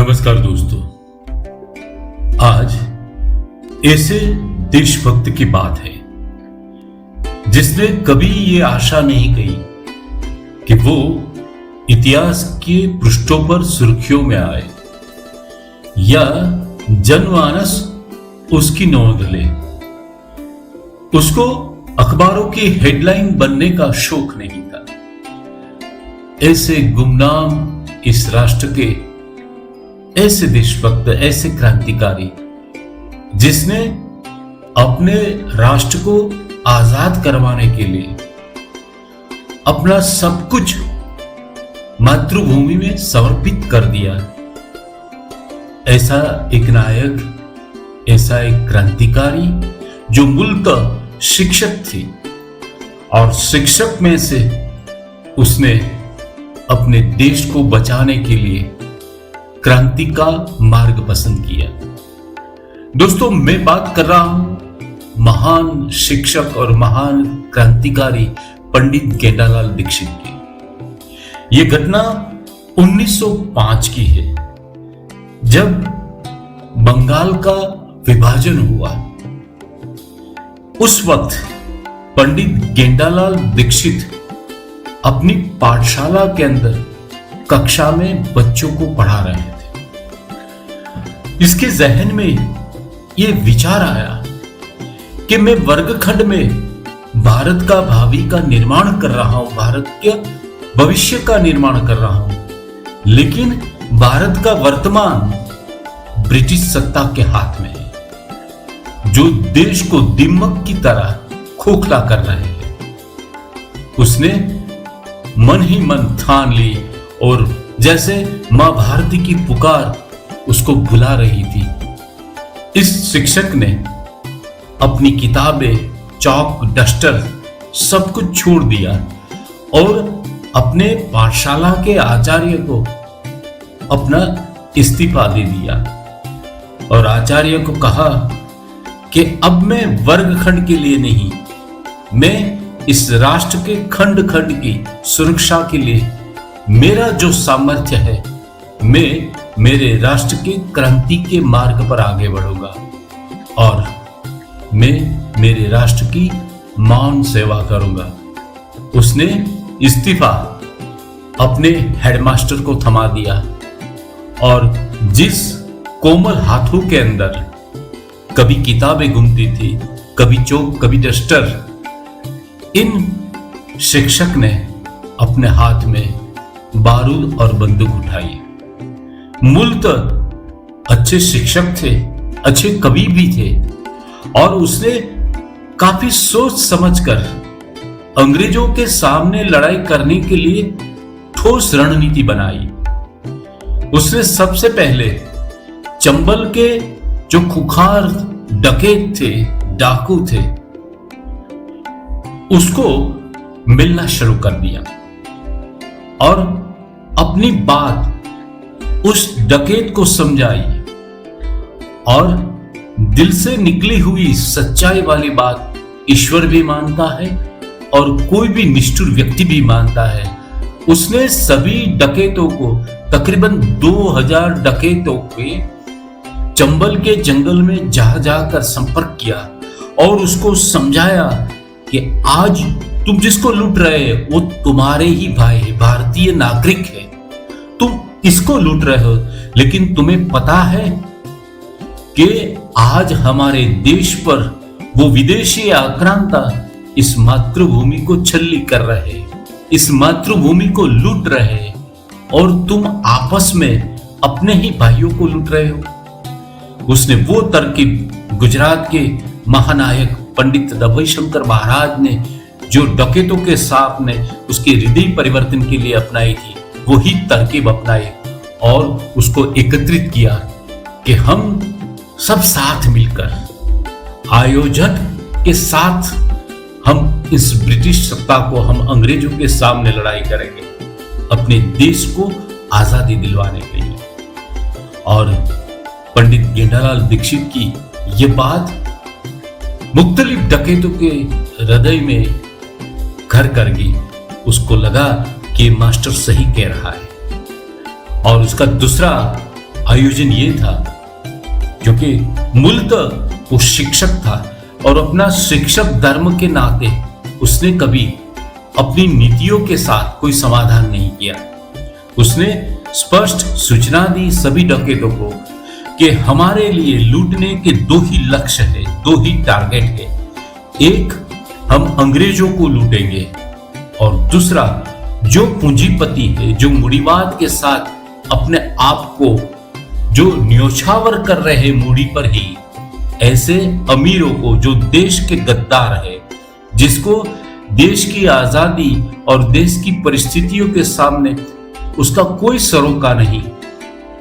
नमस्कार दोस्तों, आज ऐसे देशभक्त की बात है जिसने कभी ये आशा नहीं की कि वो इतिहास के पृष्ठों पर सुर्खियों में आए या जनमानस उसकी नोंद ले। उसको अखबारों की हेडलाइन बनने का शौक नहीं था। ऐसे गुमनाम इस राष्ट्र के ऐसे देशभक्त, ऐसे क्रांतिकारी जिसने अपने राष्ट्र को आजाद करवाने के लिए अपना सब कुछ मातृभूमि में समर्पित कर दिया। ऐसा एक नायक, ऐसा एक क्रांतिकारी जो मूलतः शिक्षक थी और शिक्षक में से उसने अपने देश को बचाने के लिए क्रांति का मार्ग पसंद किया। दोस्तों, मैं बात कर रहा हूं महान शिक्षक और महान क्रांतिकारी पंडित गेंडालाल दीक्षित की। यह घटना 1905 की है, जब बंगाल का विभाजन हुआ। उस वक्त पंडित गेंडालाल दीक्षित अपनी पाठशाला के अंदर कक्षा में बच्चों को पढ़ा रहे थे। इसके जहन में यह विचार आया कि मैं वर्गखंड में भारत का भावी का निर्माण कर रहा हूं, भारत के भविष्य का निर्माण कर रहा हूं, लेकिन भारत का वर्तमान ब्रिटिश सत्ता के हाथ में है, जो देश को दीमक की तरह खोखला कर रहे हैं। उसने मन ही मन ठान ली और जैसे मां भारती की पुकार उसको बुला रही थी, इस शिक्षक ने अपनी किताबें, चौक, डस्टर सब कुछ छोड़ दिया और अपने पाठशाला के आचार्य को अपना इस्तीफा दे दिया और आचार्य को कहा कि अब मैं वर्गखंड के लिए नहीं, मैं इस राष्ट्र के खंड खंड की सुरक्षा के लिए मेरा जो सामर्थ्य है, मैं मेरे राष्ट्र के क्रांति के मार्ग पर आगे बढ़ूंगा और मैं मेरे राष्ट्र की मौन सेवा करूंगा। उसने इस्तीफा अपने हेडमास्टर को थमा दिया और जिस कोमल हाथों के अंदर कभी किताबें घूमती थी, कभी चौक, कभी डस्टर, इन शिक्षक ने अपने हाथ में बारूद और बंदूक उठाई। मूलतः अच्छे शिक्षक थे, अच्छे कवि भी थे और उसने काफी सोच समझकर अंग्रेजों के सामने लड़ाई करने के लिए ठोस रणनीति बनाई। उसने सबसे पहले चंबल के जो खुखार डकैत थे, डाकू थे, उसको मिलना शुरू कर दिया और अपनी बात उस डकैत को समझाई और दिल से निकली हुई सच्चाई वाली बात ईश्वर भी मानता है और कोई भी निष्ठुर व्यक्ति भी मानता है। उसने सभी डकैतों को, तकरीबन 2000 डकैतों के चंबल के जंगल में जाकर संपर्क किया और उसको समझाया कि आज तुम जिसको लूट रहे हो वो तुम्हारे ही भाई है, भारतीय नागरिक है, तुम इसको लूट रहे हो, लेकिन तुम्हें पता है कि आज हमारे देश पर वो विदेशी आक्रांता इस मातृभूमि को छल्ली कर रहे हैं, इस मातृभूमि को लूट रहे हैं और तुम आपस में अपने ही भाइयों को लूट रहे हो। उसने वो तरकीब गुजरात के महानायक पंडित दभईशंकर महाराज ने जो डकैतों के सामने उसके हृदय परिवर्तन के लिए अपनाई थी, वही तरकीब अपनाई और उसको एकत्रित किया कि हम सब साथ मिलकर आयोजन के साथ हम इस ब्रिटिश सत्ता को, हम अंग्रेजों के सामने लड़ाई करेंगे अपने देश को आजादी दिलवाने के लिए। और पंडित गेंडालाल दीक्षित की ये बात मुख्तलिफ डकैतों के हृदय में घर कर गई। उसको लगा कि मास्टर सही कह रहा है और उसका दूसरा आयोजन ये था, क्योंकि मूलतः वो शिक्षक था और अपना शिक्षक धर्म के नाते उसने कभी अपनी नीतियों के साथ कोई समाधान नहीं किया। उसने स्पष्ट सूचना दी सभी डकैतों को कि हमारे लिए लूटने के दो ही लक्ष्य है, दो ही टारगेट है। एक, हम अंग्रेजों को लूटेंगे, और दूसरा, जो पूंजीपति है, जो मूढ़ीवाद के साथ अपने आप को जो न्योछावर कर रहे हैं मूढ़ी पर ही, ऐसे अमीरों को, जो देश के गद्दार है, जिसको देश की आजादी और देश की परिस्थितियों के सामने उसका कोई सरोकार नहीं,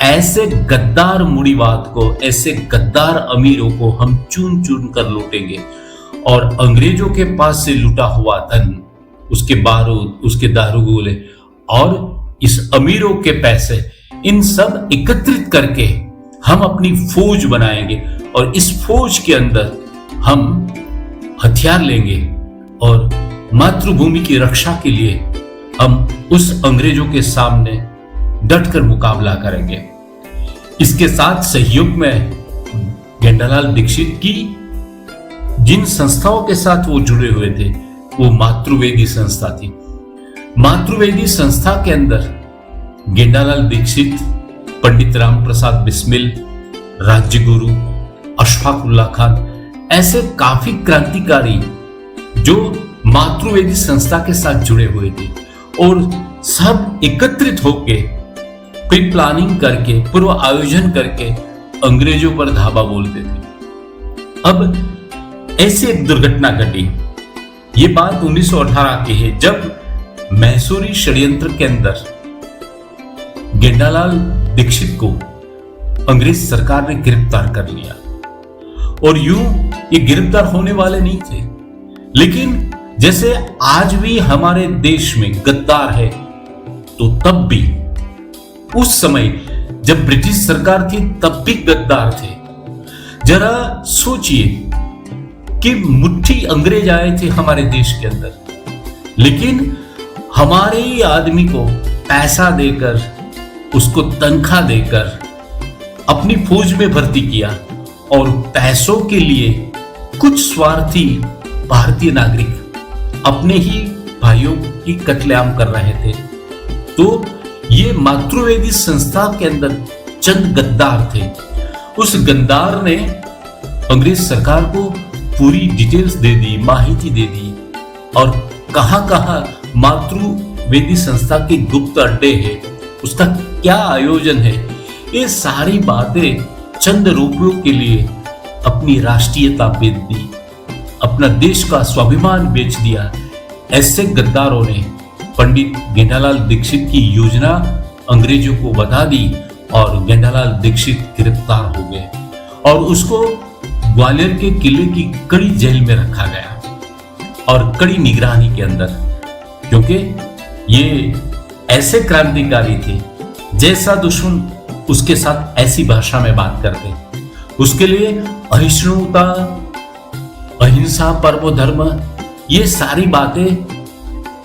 ऐसे गद्दार मूढ़ीवाद को, ऐसे गद्दार अमीरों को हम चुन चुन कर लूटेंगे। और अंग्रेजों के पास से लूटा हुआ धन, उसके बारूद, उसके दारूगोले और इस अमीरों के पैसे, इन सब एकत्रित करके हम अपनी फौज बनाएंगे और इस फौज के अंदर हम हथियार लेंगे और मातृभूमि की रक्षा के लिए हम उस अंग्रेजों के सामने डटकर मुकाबला करेंगे। इसके साथ सहयोग में गेंडालाल दीक्षित की जिन संस्थाओं के साथ वो जुड़े हुए थे, वो मातृवेदी संस्था थी। मातृवेदी संस्था के अंदर गेंडालाल दीक्षित, पंडित राम प्रसाद बिस्मिल, राज्यगुरु, अशफाक उल्लाह खान, ऐसे काफी क्रांतिकारी जो मातृवेदी संस्था के साथ जुड़े हुए थे और सब एकत्रित होके प्री प्लानिंग करके, पूर्व आयोजन करके अंग्रेजों पर धावा बोलते थे। अब ऐसी एक दुर्घटना घटी। ये बात 1918 की है, जब मैसूरी षड्यंत्र के अंदर गेंडालाल दीक्षित को अंग्रेज सरकार ने गिरफ्तार कर लिया। और यूं ये गिरफ्तार होने वाले नहीं थे, लेकिन जैसे आज भी हमारे देश में गद्दार है, तो तब भी उस समय जब ब्रिटिश सरकार थी तब भी गद्दार थे। जरा सोचिए कि मुट्ठी अंग्रेज आए थे हमारे देश के अंदर, लेकिन हमारे ही आदमी को पैसा देकर, उसको तनख्वाह देकर अपनी फौज में भर्ती किया और पैसों के लिए कुछ स्वार्थी भारतीय नागरिक अपने ही भाइयों की कत्लेआम कर रहे थे। तो ये मातृवेदी संस्था के अंदर चंद गद्दार थे। उस गद्दार ने अंग्रेज सरकार को पूरी डिटेल्स दे दी, माहिती दे दी, और कहां कहां मातृवेदी संस्था के गुप्त अड्डे है, उसका क्या आयोजन है, ये सारी बातें चंद रुपयों के लिए अपनी राष्ट्रीयता बेच दी, अपना देश का स्वाभिमान बेच दिया। ऐसे गद्दारों ने पंडित गेंडालाल दीक्षित की योजना अंग्रेजों को बता दी और गेंडालाल दीक्षित गिरफ्तार हो गए और उसको ग्वालियर के किले की कड़ी जेल में रखा गया और कड़ी निगरानी के अंदर, क्योंकि ये ऐसे क्रांतिकारी थे, जैसा दुश्मन उसके साथ ऐसी भाषा में बात करते। उसके लिए अहिष्णुता, अहिंसा, परमो धर्म, ये सारी बातें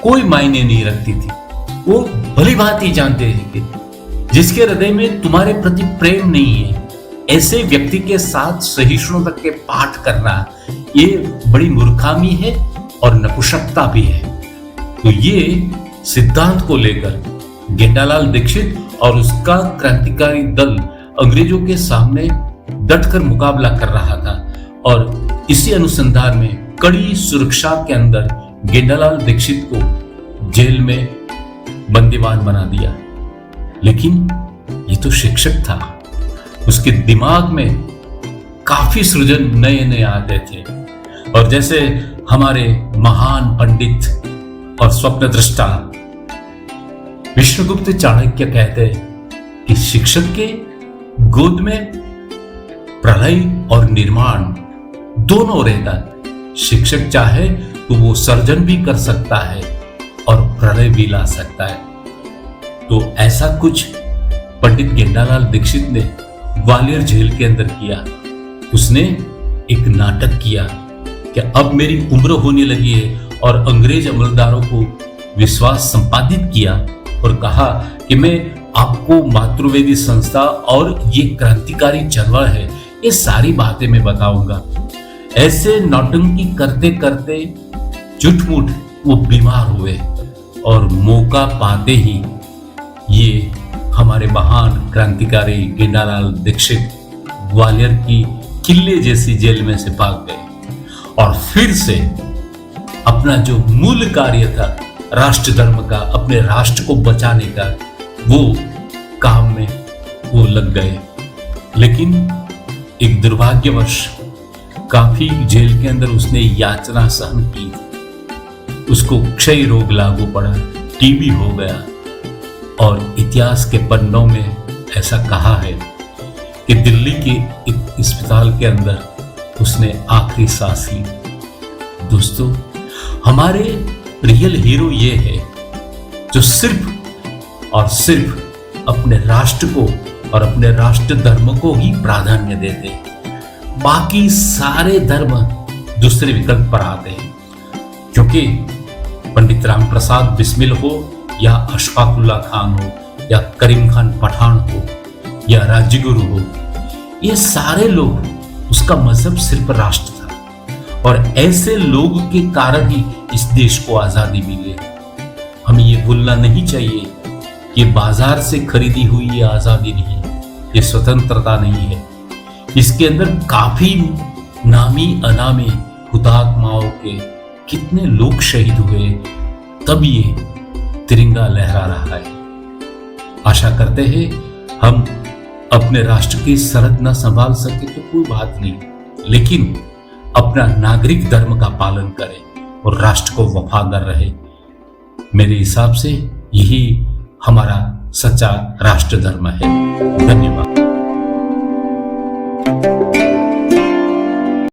कोई मायने नहीं रखती थी। वो भली भांति जानते थे कि जिसके हृदय में तुम्हारे प्रति प्रेम नहीं है, ऐसे व्यक्ति के साथ सहिष्णुता के पाठ करना ये बड़ी मूर्खामी है और नपुंसकता भी है। तो ये सिद्धांत को लेकर गेंडालाल दीक्षित और उसका क्रांतिकारी दल अंग्रेजों के सामने डटकर मुकाबला कर रहा था और इसी अनुसंधान में कड़ी सुरक्षा के अंदर गेंडालाल दीक्षित को जेल में बंदीवान बना दिया। लेकिन ये तो शिक्षक था, उसके दिमाग में काफी सृजन नए नए आते थे। और जैसे हमारे महान पंडित और स्वप्नदृष्टा विष्णुगुप्त चाणक्य कहते हैं कि शिक्षक के गोद में प्रलय और निर्माण दोनों रहता है। शिक्षक चाहे तो वो सर्जन भी कर सकता है और प्रलय भी ला सकता है। तो ऐसा कुछ पंडित गेंडालाल दीक्षित ने ग्वालियर जेल के अंदर किया। उसने एक नाटक किया कि अब मेरी उम्र होने लगी है और अंग्रेज अमलदारों को विश्वास संपादित किया और कहा कि मैं आपको मातृवेदी संस्था और ये क्रांतिकारी चलवा है, ये सारी बातें मैं बताऊंगा। ऐसे नौटंकी करते करते झूठमूठ वो बीमार हुए और मौका पाते ही ये हमारे महान क्रांतिकारी गेंडालाल दीक्षित ग्वालियर की किले जैसी जेल में से भाग गए और फिर से अपना जो मूल कार्य था राष्ट्र धर्म का, अपने राष्ट्र को बचाने का, वो काम में वो लग गए। लेकिन एक दुर्भाग्यवश काफी जेल के अंदर उसने यातना सहन की, उसको क्षय रोग लागू पड़ा, टीबी हो गया और इतिहास के पन्नों में ऐसा कहा है कि दिल्ली के एक अस्पताल के अंदर उसने आखिरी सांस ली। दोस्तों, हमारे रियल हीरो ये है जो सिर्फ और सिर्फ अपने राष्ट्र को और अपने राष्ट्र धर्म को ही प्राधान्य देते हैं। बाकी सारे धर्म दूसरे विकल्प पर आते हैं, क्योंकि पंडित राम प्रसाद बिस्मिल हो या अशफाकुल्ला खान हो या करीम खान पठान हो या राजगुरु हो, ये सारे लोग उसका मजहब सिर्फ राष्ट्र था और ऐसे लोग के कारण ही इस देश को आजादी मिली। हमें ये भूलना नहीं चाहिए कि बाजार से खरीदी हुई ये आजादी नहीं, ये स्वतंत्रता नहीं है। इसके अंदर काफी नामी अनामी हुतात्माओं के कितने लोग शहीद हुए, तब ये तिरंगा लहरा रहा है। आशा करते हैं हम अपने राष्ट्र की सरहद न संभाल सके तो कोई बात नहीं, लेकिन अपना नागरिक धर्म का पालन करें और राष्ट्र को वफादार रहे। मेरे हिसाब से यही हमारा सच्चा राष्ट्र धर्म है। धन्यवाद।